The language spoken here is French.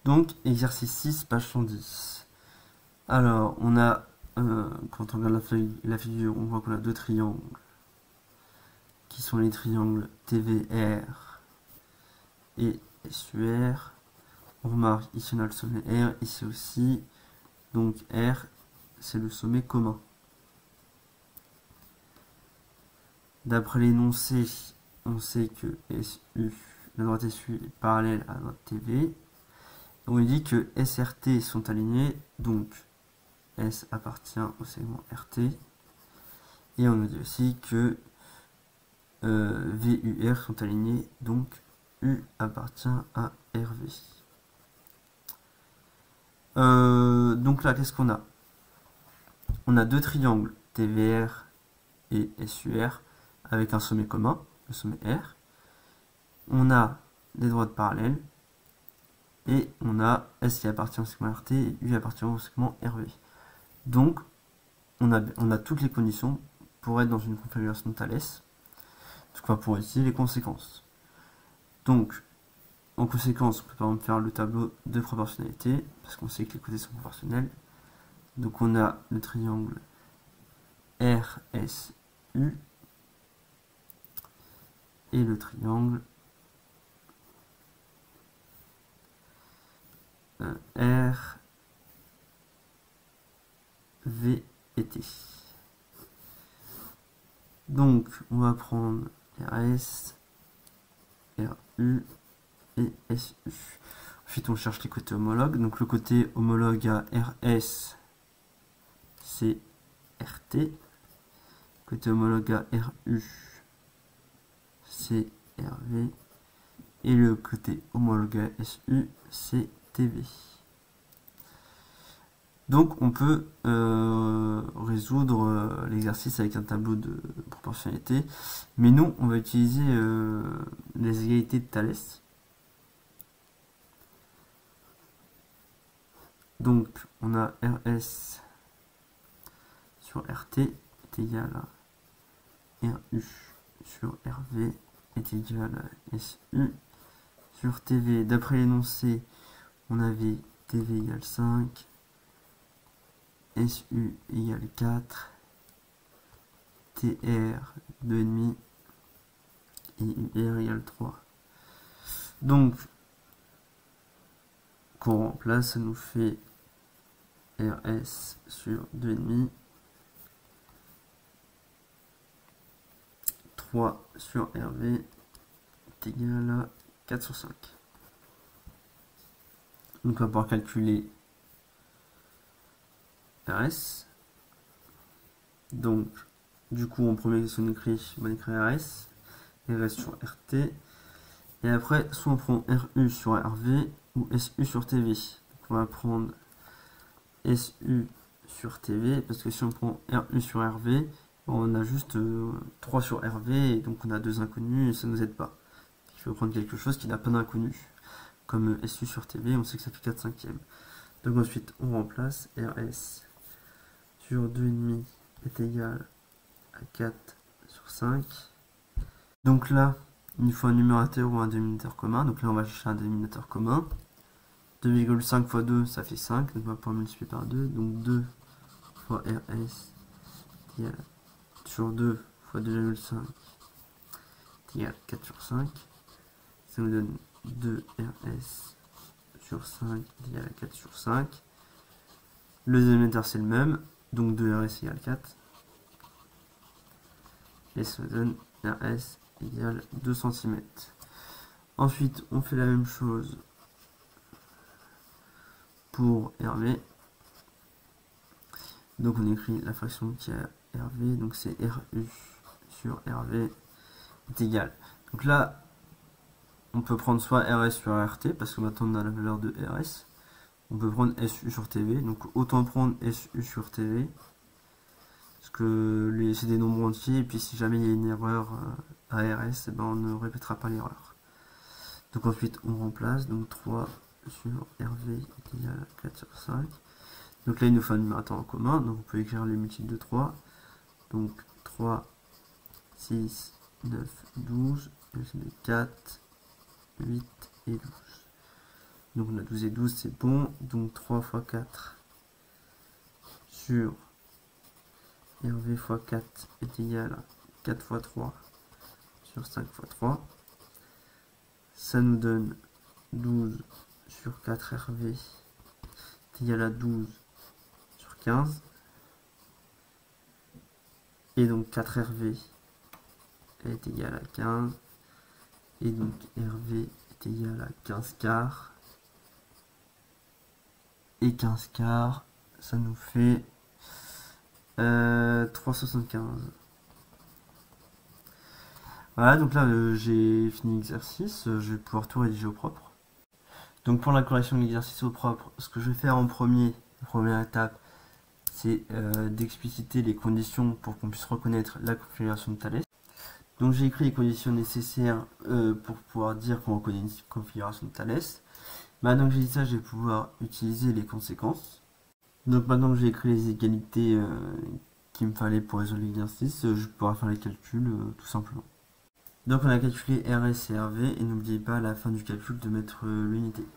Donc, exercice 6, page 110. Alors, on a, quand on regarde la figure, on voit qu'on a deux triangles, qui sont les triangles TVR et SUR. On remarque, ici on a le sommet R, ici aussi. Donc R, c'est le sommet commun. D'après l'énoncé, on sait que SU, la droite SU est parallèle à la droite TV. On dit que SRT sont alignés, donc S appartient au segment RT. Et on nous dit aussi que VUR sont alignés, donc U appartient à RV. Donc là, qu'est-ce qu'on a? On a deux triangles, TVR et SUR, avec un sommet commun, le sommet R. On a des droites parallèles, et on a S qui appartient au segment RT et U appartient au segment RV. Donc, on a toutes les conditions pour être dans une configuration de Thalès, pour utiliser les conséquences. Donc, en conséquence, on peut par exemple faire le tableau de proportionnalité, parce qu'on sait que les côtés sont proportionnels. Donc on a le triangle RSU et le triangle RVET. Donc on va prendre RS, RU et SU. Ensuite on cherche les côtés homologues. Donc le côté homologue à RS, c'est RT. Côté homologue à RU, c'est RV. Et le côté homologue à SU, c'est TV. Donc on peut résoudre l'exercice avec un tableau de proportionnalité. Mais nous, on va utiliser les égalités de Thalès. Donc on a RS sur RT est égal à RU sur RV est égal à SU sur TV. D'après l'énoncé, on avait TV égale 5, SU égale 4, TR 2,5 et UR égale 3. Donc, qu'on remplace, ça nous fait RS sur 2,5, 3 sur RV est égal à 4 sur 5. Donc on va pouvoir calculer RS. Donc, du coup, en premier, si on écrit, on va écrire RS sur RT. Et après, soit on prend RU sur RV ou SU sur TV. Donc on va prendre SU sur TV, parce que si on prend RU sur RV, on a juste 3 sur RV, et donc on a deux inconnus, et ça ne nous aide pas. Il faut prendre quelque chose qui n'a pas d'inconnu, comme SU sur TV, on sait que ça fait 4 cinquièmes. Donc ensuite, on remplace RS sur 2,5 est égal à 4 sur 5. Donc là, il nous faut un numérateur ou un dénominateur commun. Donc là, on va chercher un dénominateur commun. 2,5 fois 2, ça fait 5. Donc on va pouvoir multiplier par 2. Donc 2 fois RS sur 2 fois 2,5 est égal à 4 sur 5. Ça nous donne 2 RS sur 5 est égal à 4 sur 5. Le dénominateur, c'est le même. Donc 2 RS égale 4. Et ça donne RS égale 2 cm. Ensuite, on fait la même chose pour RV. Donc on écrit la fraction qui a RV, donc c'est RU sur RV est égal. Donc là, on peut prendre soit RS sur RT, parce que maintenant on a la valeur de RS. On peut prendre SU sur TV, donc autant prendre SU sur TV, parce que c'est des nombres entiers, et puis si jamais il y a une erreur à RS, ben on ne répétera pas l'erreur. Donc ensuite on remplace, donc 3 sur RV est égal à 4 sur 5. Donc là il nous faut un numérateur en commun, donc on peut écrire les multiples de 3. Donc 3, 6, 9, 12, 4, 8 et 12. Donc on a 12 et 12, c'est bon. Donc 3 fois 4 sur RV fois 4 est égal à 4 fois 3 sur 5 fois 3. Ça nous donne 12 sur 4 RV est égal à 12 sur 15. Et donc 4 RV est égal à 15. Et donc RV est égal à 15 quarts. Et 15 quarts, ça nous fait 3,75. Voilà, donc là j'ai fini l'exercice, je vais pouvoir tout rédiger au propre. Donc pour la correction de l'exercice au propre, ce que je vais faire en premier, la première étape, c'est d'expliciter les conditions pour qu'on puisse reconnaître la configuration de Thalès. Donc j'ai écrit les conditions nécessaires pour pouvoir dire qu'on reconnaît une configuration de Thalès. Maintenant que j'ai dit ça, je vais pouvoir utiliser les conséquences. Donc maintenant que j'ai écrit les égalités qu'il me fallait pour résoudre l'exercice, je vais pouvoir faire les calculs tout simplement. Donc on a calculé RS et RV et n'oubliez pas à la fin du calcul de mettre l'unité.